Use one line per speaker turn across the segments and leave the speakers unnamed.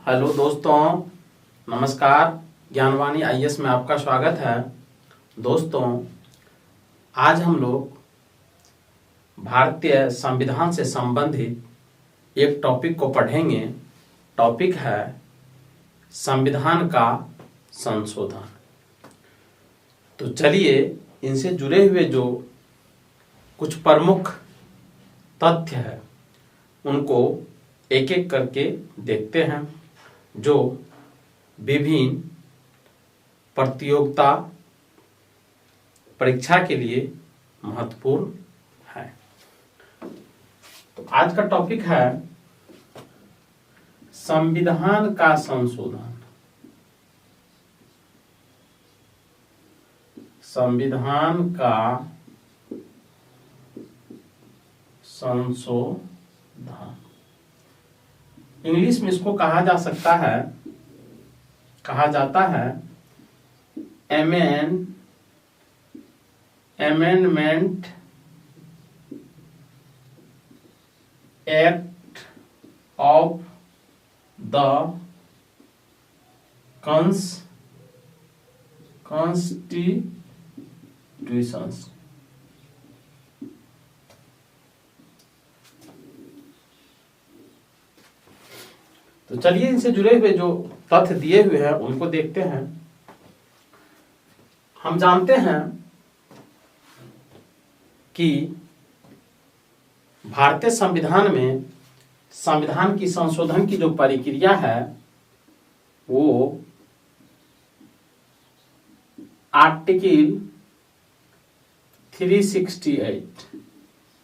Hello दोस्तों, नमस्कार। Gyanvani IAS में आपका स्वागत है। दोस्तों, आज हम लोग भारतीय संविधान से संबंधित एक टॉपिक को पढ़ेंगे। टॉपिक है संविधान का संशोधन। तो चलिए इनसे जुड़े हुए जो कुछ प्रमुख तथ्य है उनको एक एक करके देखते हैं, जो विभिन्न प्रतियोगिता परीक्षा के लिए महत्वपूर्ण है। तो आज का टॉपिक है संविधान का संशोधन। संविधान का संशोधन, इंग्लिश में इसको कहा जाता है amendment act of the constitutions. तो चलिए इनसे जुड़े हुए जो तथ्य दिए हुए हैं उनको देखते हैं। हम जानते हैं कि भारतीय संविधान में संविधान की संशोधन की जो प्रक्रिया है वो आर्टिकल 368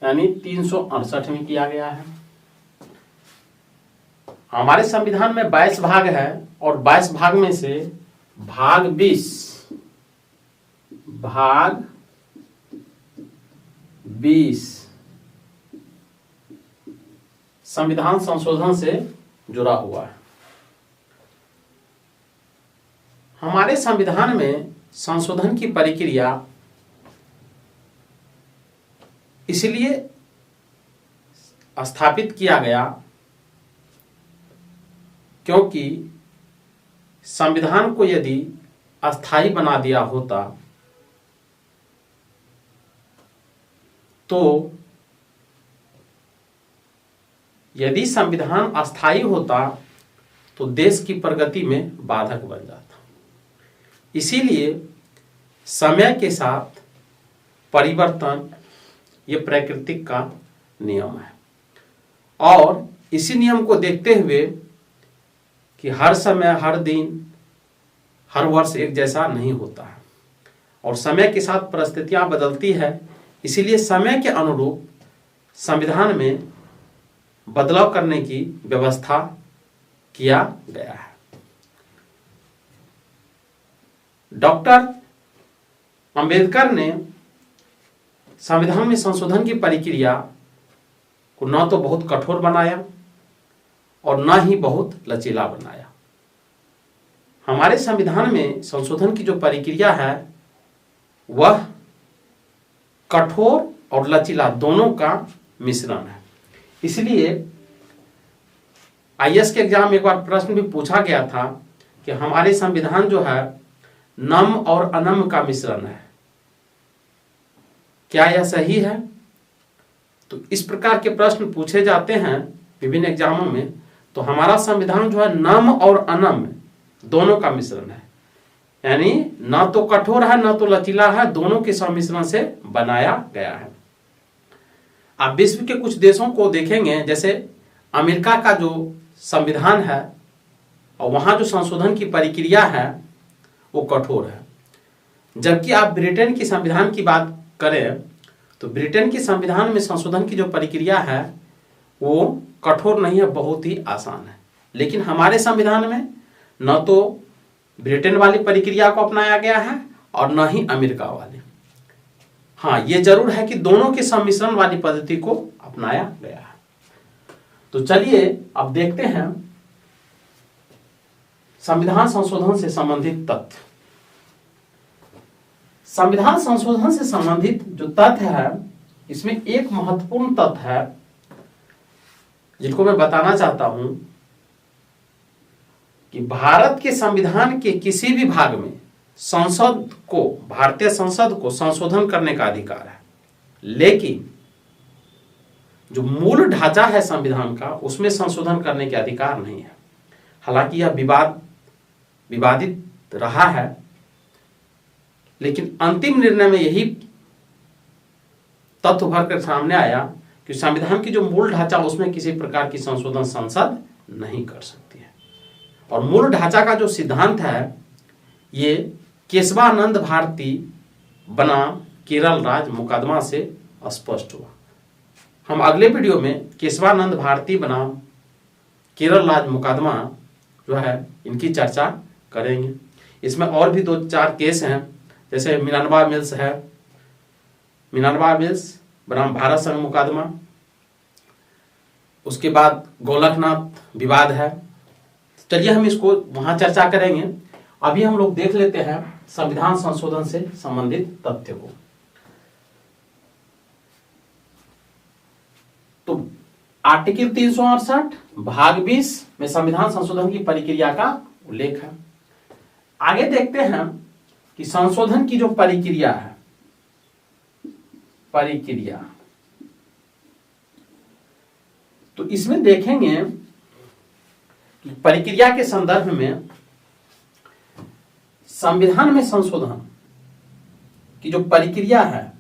यानी 368 में किया गया है। हमारे संविधान में 22 भाग है और 22 भाग में से भाग 20 संविधान संशोधन से जुड़ा हुआ है। हमारे संविधान में संशोधन की प्रक्रिया इसलिए स्थापित किया गया क्योंकि संविधान को यदि अस्थायी बना दिया होता तो यदि संविधान अस्थायी होता तो देश की प्रगति में बाधक बन जाता। इसीलिए समय के साथ परिवर्तन ये प्राकृतिक का नियम है और इसी नियम को देखते हुए कि हर समय, हर दिन, हर वर्ष एक जैसा नहीं होता है और समय के साथ परिस्थितियां बदलती है। इसीलिए समय के अनुरूप संविधान में बदलाव करने की व्यवस्था किया गया है। डॉक्टर अंबेडकर ने संविधान में संशोधन की प्रक्रिया को न तो बहुत कठोर बनाया और न ही बहुत लचीला बनाया। हमारे संविधान में संशोधन की जो प्रक्रिया है वह कठोर और लचीला दोनों का मिश्रण है। इसलिए आईएएस के एग्जाम में एक बार प्रश्न भी पूछा गया था कि हमारे संविधान जो है नम और अनम का मिश्रण है, क्या यह सही है? तो इस प्रकार के प्रश्न पूछे जाते हैं विभिन्न एग्जामों में। तो हमारा संविधान जो है नम और अनम दोनों का मिश्रण है, यानी ना तो कठोर है ना तो लचीला है, दोनों के सम्मिश्रण से बनाया गया है। आप विश्व के कुछ देशों को देखेंगे, जैसे अमेरिका का जो संविधान है और वहां जो संशोधन की प्रक्रिया है वो कठोर है। जबकि आप ब्रिटेन की संविधान की बात करें तो ब्रिटेन के संविधान में संशोधन की जो प्रक्रिया है वो कठोर नहीं है, बहुत ही आसान है। लेकिन हमारे संविधान में न तो ब्रिटेन वाली प्रक्रिया को अपनाया गया है और न ही अमेरिका वाली। हाँ, ये जरूर है कि दोनों के सम्मिश्रण वाली पद्धति को अपनाया गया है। तो चलिए अब देखते हैं संविधान संशोधन से संबंधित तथ्य। संविधान संशोधन से संबंधित जो तथ्य है इसमें एक महत्वपूर्ण तथ्य है जिनको मैं बताना चाहता हूं। कि भारत के संविधान के किसी भी भाग में संसद को, भारतीय संसद को संशोधन करने का अधिकार है, लेकिन जो मूल ढांचा है संविधान का उसमें संशोधन करने के अधिकार नहीं है। हालांकि यह विवादित रहा है, लेकिन अंतिम निर्णय में यही तथ्य उभर कर सामने आया कि संविधान की जो मूल ढांचा उसमें किसी प्रकार की संशोधन संसद नहीं कर सकती है। और मूल ढांचा का जो सिद्धांत है ये केशवानंद भारती बनाम केरल राज्य मुकदमा से स्पष्ट हुआ। हम अगले वीडियो में केशवानंद भारती बनाम केरल राज्य मुकदमा जो है इनकी चर्चा करेंगे। इसमें और भी 2-4 केस हैं, जैसे मिनर्वा मिल्स है, मिनर्वा मिल्स बनाम भारत संघ मुकदमा, उसके बाद गोलकनाथ विवाद है। चलिए हम इसको वहां चर्चा करेंगे। अभी हम लोग देख लेते हैं संविधान संशोधन से संबंधित तथ्य को। तो आर्टिकल 368 भाग 20 में संविधान संशोधन की प्रक्रिया का उल्लेख है। आगे देखते हैं कि संशोधन की जो प्रक्रिया है, प्रक्रिया, तो इसमें देखेंगे कि प्रक्रिया के संदर्भ में संविधान में संशोधन की जो प्रक्रिया है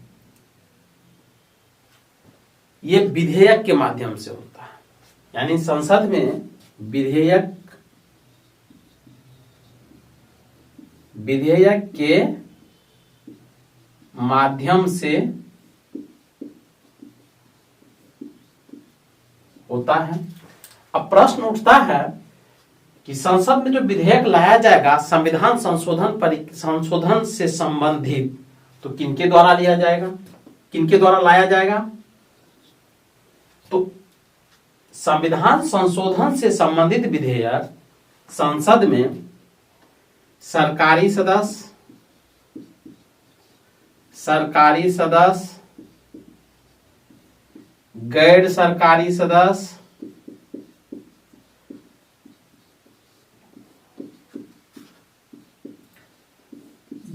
ये विधेयक के माध्यम से होता है। यानी संसद में विधेयक के माध्यम से होता है। अब प्रश्न उठता है कि संसद में जो विधेयक लाया जाएगा संविधान संशोधन से संबंधित, तो किनके द्वारा लिया जाएगा, किनके द्वारा लाया जाएगा? तो संविधान संशोधन से संबंधित विधेयक संसद में सरकारी सदस्य, गैर सरकारी सदस्य,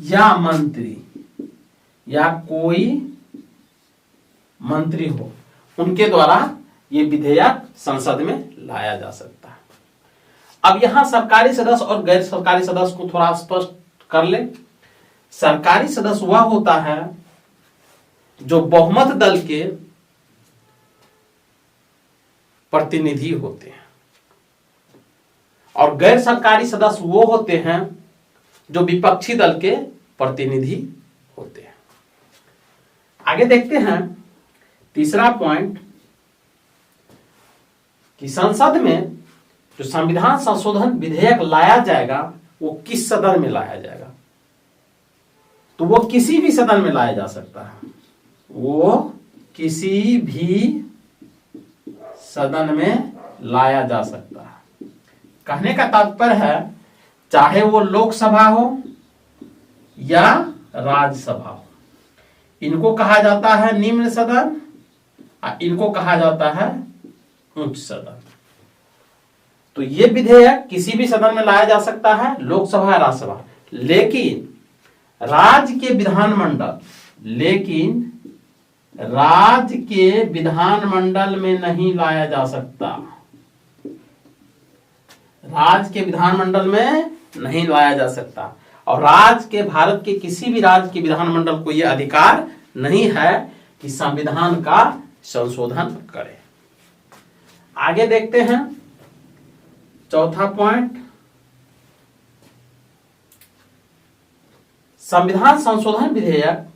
या मंत्री या कोई मंत्री हो, उनके द्वारा ये विधेयक संसद में लाया जा सकता है। अब यहां सरकारी सदस्य और गैर सरकारी सदस्य को थोड़ा स्पष्ट कर ले। सरकारी सदस्य वह होता है जो बहुमत दल के प्रतिनिधि होते हैं, और गैर सरकारी सदस्य वो होते हैं जो विपक्षी दल के प्रतिनिधि होते हैं। आगे देखते हैं तीसरा पॉइंट कि संसद में जो संविधान संशोधन विधेयक लाया जाएगा वो किस सदन में लाया जाएगा? तो वो किसी भी सदन में लाया जा सकता है, वो किसी भी सदन में लाया जा सकता है। कहने का तात्पर्य है चाहे वो लोकसभा हो या राज्यसभा हो, इनको कहा जाता है निम्न सदन, इनको कहा जाता है उच्च सदन। तो ये विधेयक किसी भी सदन में लाया जा सकता है, लोकसभा या राज्यसभा, लेकिन राज्य के विधानमंडल में नहीं लाया जा सकता। राज्य के विधानमंडल में नहीं लाया जा सकता, और भारत के किसी भी राज्य के विधानमंडल को यह अधिकार नहीं है कि संविधान का संशोधन करे। आगे देखते हैं चौथा पॉइंट, संविधान संशोधन विधेयक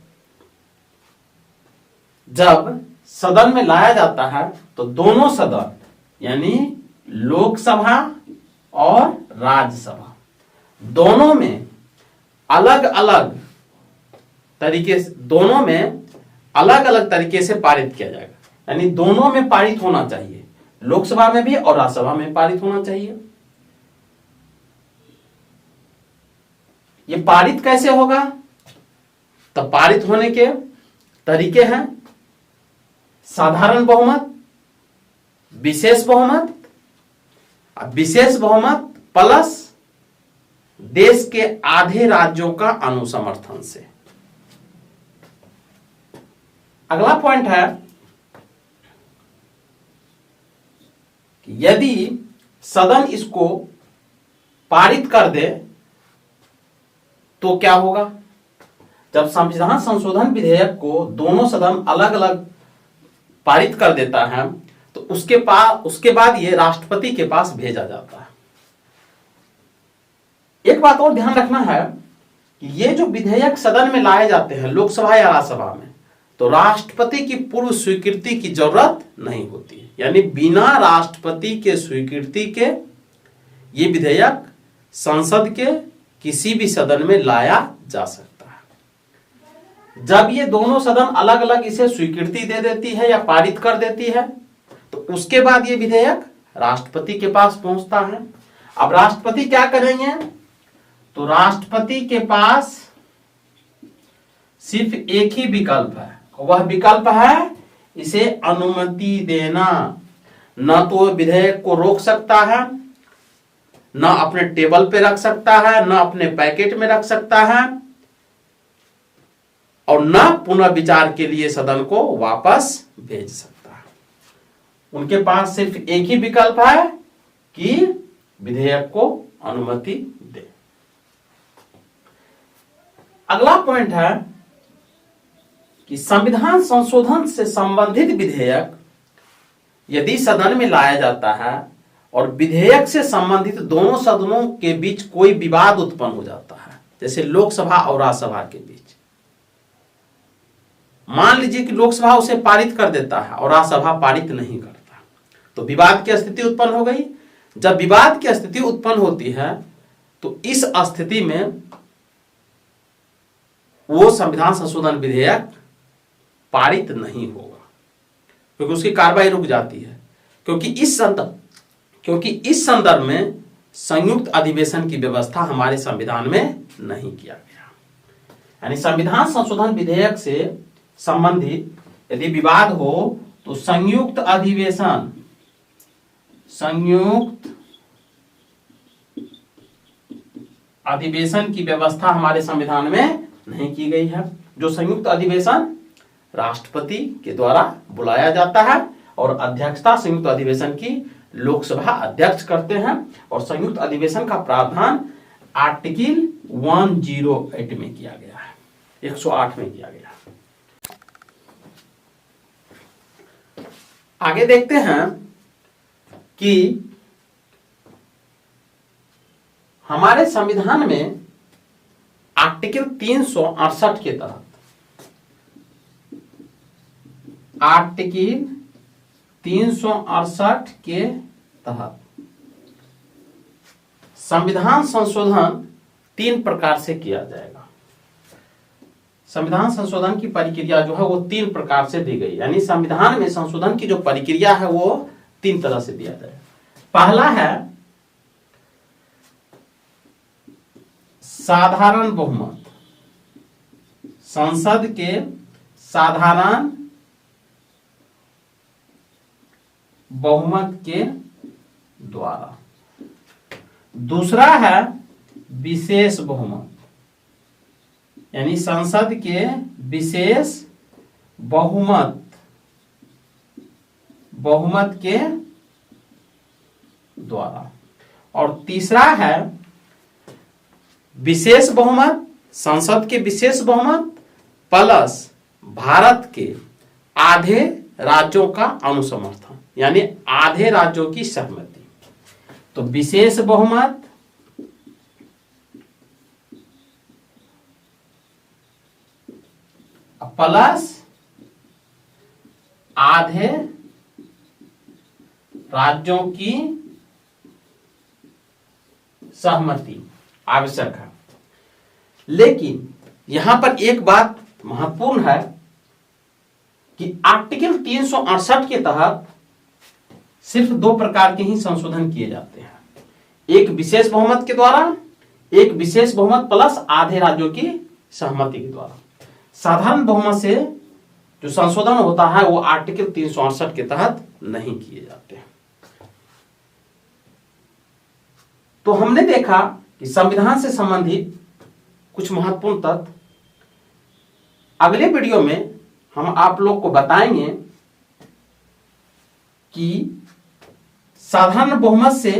जब सदन में लाया जाता है तो दोनों सदन यानी लोकसभा और राज्यसभा दोनों में अलग अलग तरीके से पारित किया जाएगा। यानी दोनों में पारित होना चाहिए, लोकसभा में भी और राज्यसभा में पारित होना चाहिए। ये पारित कैसे होगा? तो पारित होने के तरीके हैं साधारण बहुमत, विशेष बहुमत प्लस देश के आधे राज्यों का अनुसमर्थन से। अगला पॉइंट है कि यदि सदन इसको पारित कर दे तो क्या होगा। जब संविधान संशोधन विधेयक को दोनों सदन अलग अलग पारित कर देता है तो उसके बाद ये राष्ट्रपति के पास भेजा जाता है। एक बात और ध्यान रखना है कि ये जो विधेयक सदन में लाए जाते हैं लोकसभा या राज्यसभा में, तो राष्ट्रपति की पूर्व स्वीकृति की जरूरत नहीं होती है। यानी बिना राष्ट्रपति के स्वीकृति के ये विधेयक संसद के किसी भी सदन में लाया जा सकता है। जब ये दोनों सदन अलग अलग इसे स्वीकृति दे देती है या पारित कर देती है तो उसके बाद ये विधेयक राष्ट्रपति के पास पहुंचता है। अब राष्ट्रपति क्या करेंगे, तो राष्ट्रपति के पास सिर्फ एक ही विकल्प है, वह विकल्प है इसे अनुमति देना। न तो विधेयक को रोक सकता है, न अपने टेबल पे रख सकता है, न अपने पैकेट में रख सकता है, और न पुनः विचार के लिए सदन को वापस भेज सकता है। उनके पास सिर्फ एक ही विकल्प है कि विधेयक को अनुमति दे। अगला पॉइंट है कि संविधान संशोधन से संबंधित विधेयक यदि सदन में लाया जाता है और विधेयक से संबंधित दोनों सदनों के बीच कोई विवाद उत्पन्न हो जाता है, जैसे लोकसभा और राज्यसभा के बीच, मान लीजिए कि लोकसभा उसे पारित कर देता है और राज्यसभा पारित नहीं करता, तो विवाद की स्थिति उत्पन्न हो गई। जब विवाद की स्थिति उत्पन्न होती है तो इस स्थिति में वो संविधान संशोधन विधेयक पारित नहीं होगा, क्योंकि उसकी कार्रवाई रुक जाती है, क्योंकि इस संदर्भ में संयुक्त अधिवेशन की व्यवस्था हमारे संविधान में नहीं किया गया। यानी संविधान संशोधन विधेयक से संबंधित यदि विवाद हो तो संयुक्त अधिवेशन की व्यवस्था हमारे संविधान में नहीं की गई है। जो संयुक्त अधिवेशन राष्ट्रपति के द्वारा बुलाया जाता है और अध्यक्षता संयुक्त अधिवेशन की लोकसभा अध्यक्ष करते हैं, और संयुक्त अधिवेशन का प्रावधान आर्टिकल 108 में किया गया है, 108 में किया गया है। आगे देखते हैं कि हमारे संविधान में आर्टिकल 368 के तहत आर्टिकल 368 के तहत संविधान संशोधन 3 प्रकार से किया जाएगा। संविधान संशोधन की प्रक्रिया जो है वो 3 प्रकार से दी गई, यानी संविधान में संशोधन की जो प्रक्रिया है वो 3 तरह से दिया जाएगा। पहला है साधारण बहुमत, संसद के साधारण बहुमत के द्वारा। दूसरा है विशेष बहुमत, यानी संसद के विशेष बहुमत के द्वारा। और तीसरा है विशेष बहुमत, संसद के विशेष बहुमत प्लस भारत के आधे राज्यों का अनुसमर्थन, यानी आधे राज्यों की सहमति। तो विशेष बहुमत प्लस आधे राज्यों की सहमति आवश्यक है। लेकिन यहां पर एक बात महत्वपूर्ण है कि आर्टिकल 368 के तहत सिर्फ 2 प्रकार के ही संशोधन किए जाते हैं, एक विशेष बहुमत के द्वारा, एक विशेष बहुमत प्लस आधे राज्यों की सहमति के द्वारा। साधारण बहुमत से जो संशोधन होता है वो आर्टिकल 368 के तहत नहीं किए जाते हैं। तो हमने देखा कि संविधान से संबंधित कुछ महत्वपूर्ण तथ्य अगले वीडियो में हम आप लोग को बताएंगे कि साधारण बहुमत से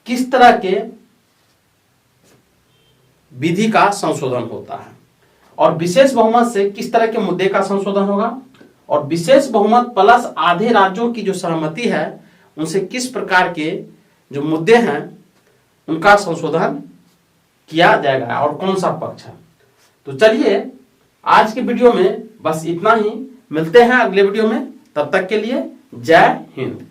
किस तरह के विधि का संशोधन होता है और विशेष बहुमत से किस तरह के मुद्दे का संशोधन होगा, और विशेष बहुमत प्लस आधे राज्यों की जो सहमति है उनसे किस प्रकार के जो मुद्दे हैं उनका संशोधन किया जाएगा और कौन सा पक्ष है। तो चलिए आज के वीडियो में बस इतना ही, मिलते हैं अगले वीडियो में, तब तक के लिए जय हिंद।